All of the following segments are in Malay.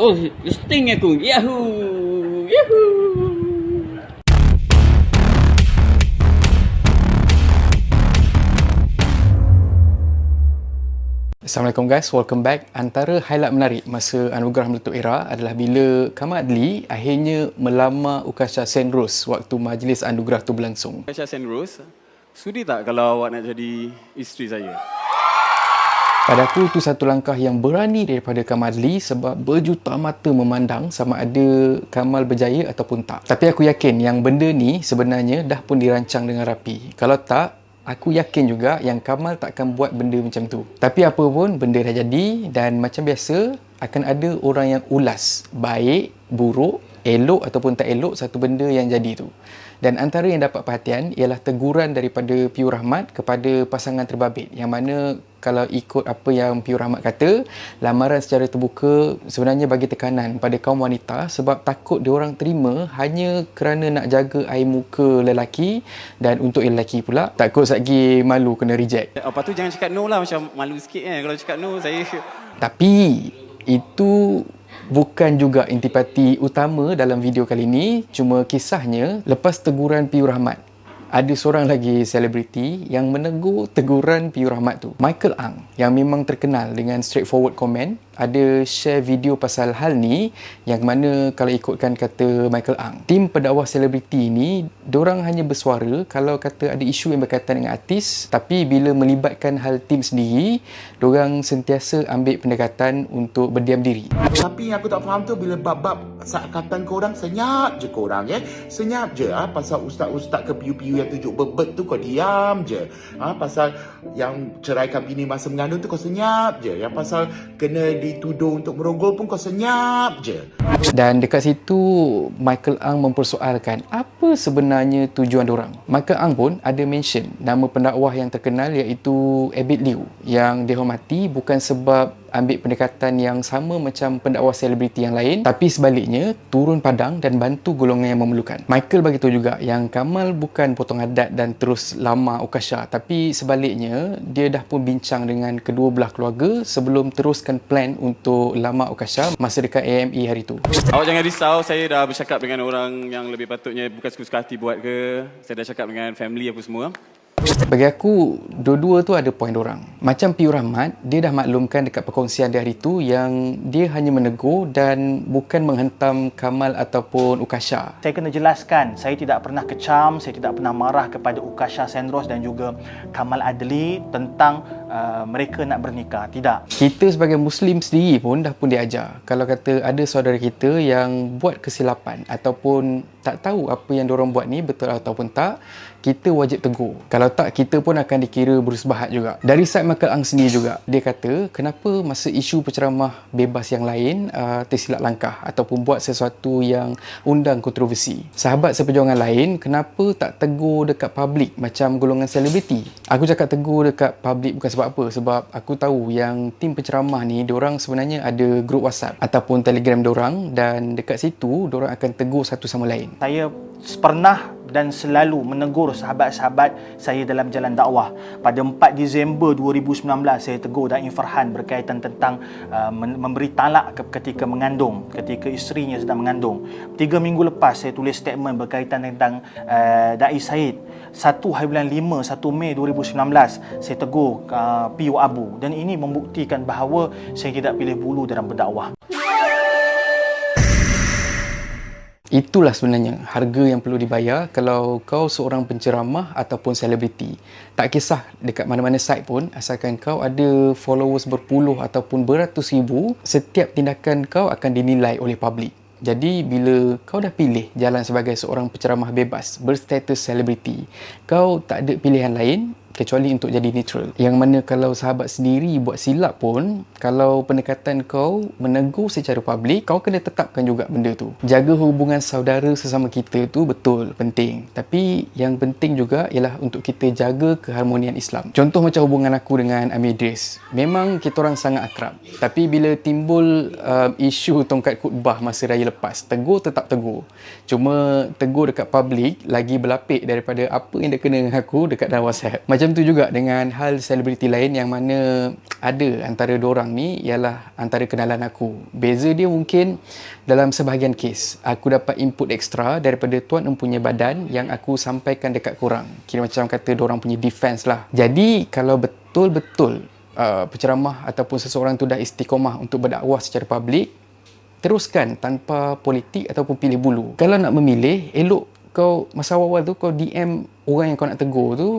Oh, sting aku. Yahoo! Yahoo! Assalamualaikum guys, welcome back. Antara highlight menarik masa Anugerah Meletup Era adalah bila Kamal Adli akhirnya melamar Ukasha Senrose waktu majlis anugerah tu berlangsung. Ukasha Senrose, sudi tak kalau awak nak jadi isteri saya? Pada aku tu satu langkah yang berani daripada Kamal Adli sebab berjuta mata memandang sama ada Kamal berjaya ataupun tak. Tapi aku yakin yang benda ni sebenarnya dah pun dirancang dengan rapi. Kalau tak, aku yakin juga yang Kamal tak akan buat benda macam tu. Tapi apa pun, benda dah jadi dan macam biasa, akan ada orang yang ulas baik, buruk, elok ataupun tak elok satu benda yang jadi tu. Dan antara yang dapat perhatian ialah teguran daripada Piu Rahmat kepada pasangan terbabit. Yang mana kalau ikut apa yang Piu Rahmat kata, lamaran secara terbuka sebenarnya bagi tekanan pada kaum wanita sebab takut diorang terima hanya kerana nak jaga air muka lelaki dan untuk lelaki pula takut lagi malu kena reject. Lepas tu jangan cakap no lah, macam malu sikit kan kalau cakap no saya. Tapi itu bukan juga intipati utama dalam video kali ini. Cuma kisahnya lepas teguran Piu Rahmat, ada seorang lagi selebriti yang menegur teguran Piu Rahmat tu. Michael Ang yang memang terkenal dengan straightforward comment ada share video pasal hal ni, yang mana kalau ikutkan kata Michael Ang, tim pendakwah selebriti ni dorang hanya bersuara kalau kata ada isu yang berkaitan dengan artis, tapi bila melibatkan hal tim sendiri, dorang sentiasa ambil pendekatan untuk berdiam diri. Tapi yang aku tak faham tu bila bab-bab seakatan korang, senyap je korang senyap je pasal ustaz-ustaz ke piu-piu yang tunjuk bebet tu kau diam je. Pasal yang ceraikan bini masa mengandung tu kau senyap je. Yang pasal kena dituduh untuk meronggol pun kau senyap je. Dan dekat situ Michael Ang mempersoalkan apa sebenarnya tujuan dorang. Michael Ang pun ada mention nama pendakwah yang terkenal iaitu Abid Liu yang dihormati bukan sebab ambil pendekatan yang sama macam pendakwah selebriti yang lain, tapi sebaliknya turun padang dan bantu golongan yang memerlukan. Michael bagi tahu juga yang Kamal bukan potong adat dan terus lamar Ukasha, tapi sebaliknya dia dah pun bincang dengan kedua belah keluarga sebelum teruskan plan untuk lamar Ukasha masa dekat AME hari tu. Awak jangan risau, saya dah bercakap dengan orang yang lebih patutnya bukan suka-suka hati buat ke. Saya dah cakap dengan family apa semua. Bagi aku, dua-dua tu ada poin dorang. Macam Piu Rahmat, dia dah maklumkan dekat perkongsian dia hari tu yang dia hanya menegur dan bukan menghentam Kamal ataupun Ukasha. Saya kena jelaskan, saya tidak pernah kecam, saya tidak pernah marah kepada Ukasha Senrose dan juga Kamal Adli tentang mereka nak bernikah. Tidak. Kita sebagai Muslim sendiri pun dah pun diajar. Kalau kata ada saudara kita yang buat kesilapan ataupun tak tahu apa yang diorang buat ni betul ataupun tak, kita wajib tegur. Kalau tak, kita pun akan dikira bersebahat juga. Dari side Michael Ang sendiri juga, dia kata kenapa masa isu penceramah bebas yang lain tersilap langkah ataupun buat sesuatu yang undang kontroversi. Sahabat seperjuangan lain, kenapa tak tegur dekat publik macam golongan selebriti? Aku cakap tegur dekat publik bukan sebab apa, sebab aku tahu yang tim penceramah ni, diorang sebenarnya ada grup WhatsApp ataupun Telegram diorang dan dekat situ, diorang akan tegur satu sama lain. Saya pernah dan selalu menegur sahabat-sahabat saya dalam jalan dakwah. Pada 4 Disember 2019, saya tegur Da'i Farhan berkaitan tentang memberi talak ketika mengandung, ketika isterinya sedang mengandung. 3 minggu lepas, saya tulis statement berkaitan tentang Da'i Said. 1 bulan 5, 1 Mei 2019, saya tegur Piu Abu. Dan ini membuktikan bahawa saya tidak pilih bulu dalam berdakwah. Itulah sebenarnya harga yang perlu dibayar kalau kau seorang penceramah ataupun selebriti. Tak kisah dekat mana-mana site pun, asalkan kau ada followers berpuluh ataupun beratus ribu, setiap tindakan kau akan dinilai oleh publik. Jadi bila kau dah pilih jalan sebagai seorang penceramah bebas berstatus selebriti, kau tak ada pilihan lain kecuali untuk jadi neutral. Yang mana kalau sahabat sendiri buat silap pun, kalau pendekatan kau menegur secara publik, kau kena tetapkan juga benda tu. Jaga hubungan saudara sesama kita tu betul, penting. Tapi yang penting juga ialah untuk kita jaga keharmonian Islam. Contoh macam hubungan aku dengan Amir Idris. Memang kita orang sangat akrab. Tapi bila timbul isu tongkat khutbah masa raya lepas, tegur tetap tegur. Cuma tegur dekat publik lagi berlapik daripada apa yang dia kena dengan aku dekat dalam WhatsApp. Macam Macam tu juga dengan hal selebriti lain yang mana ada antara diorang ni ialah antara kenalan aku. Beza dia mungkin dalam sebahagian kes, aku dapat input ekstra daripada tuan empunya badan yang aku sampaikan dekat korang. Kira macam kata diorang punya defense lah. Jadi kalau betul-betul penceramah ataupun seseorang tu dah istiqomah untuk berdakwah secara publik, teruskan tanpa politik ataupun pilih bulu. Kalau nak memilih, elok kau masa awal tu kau DM orang yang kau nak tegur tu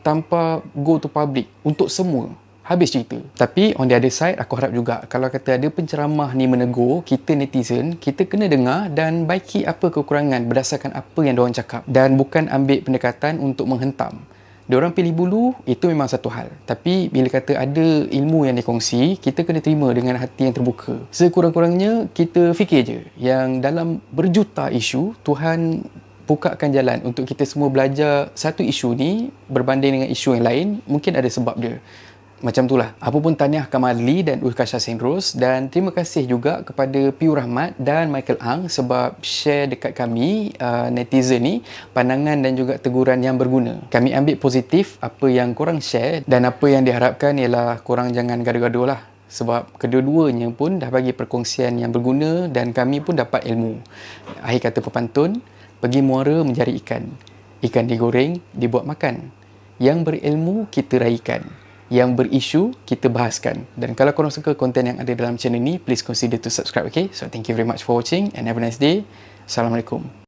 tanpa go to public untuk semua. Habis cerita. Tapi on the other side, aku harap juga kalau kata ada penceramah ni menegur, kita netizen, kita kena dengar dan baiki apa kekurangan berdasarkan apa yang diorang cakap. Dan bukan ambil pendekatan untuk menghentam. Diorang pilih bulu, itu memang satu hal. Tapi bila kata ada ilmu yang dikongsi, kita kena terima dengan hati yang terbuka. Sekurang-kurangnya, kita fikir je yang dalam berjuta isu, Tuhan bukakan jalan untuk kita semua belajar satu isu ni berbanding dengan isu yang lain, mungkin ada sebab dia. Macam itulah. Apa pun tahniah Kamarli dan Ulkasha Senros, dan terima kasih juga kepada Piu Rahmat dan Michael Ang sebab share dekat kami netizen ni pandangan dan juga teguran yang berguna. Kami ambil positif apa yang korang share, dan apa yang diharapkan ialah korang jangan gaduh-gaduh lah. Sebab kedua-duanya pun dah bagi perkongsian yang berguna dan kami pun dapat ilmu. Akhir kata pepantun, pergi muara mencari ikan. Ikan digoreng, dibuat makan. Yang berilmu, kita raikan. Yang berisu, kita bahaskan. Dan kalau korang suka konten yang ada dalam channel ni, please consider to subscribe, okay? So, thank you very much for watching and have a nice day. Assalamualaikum.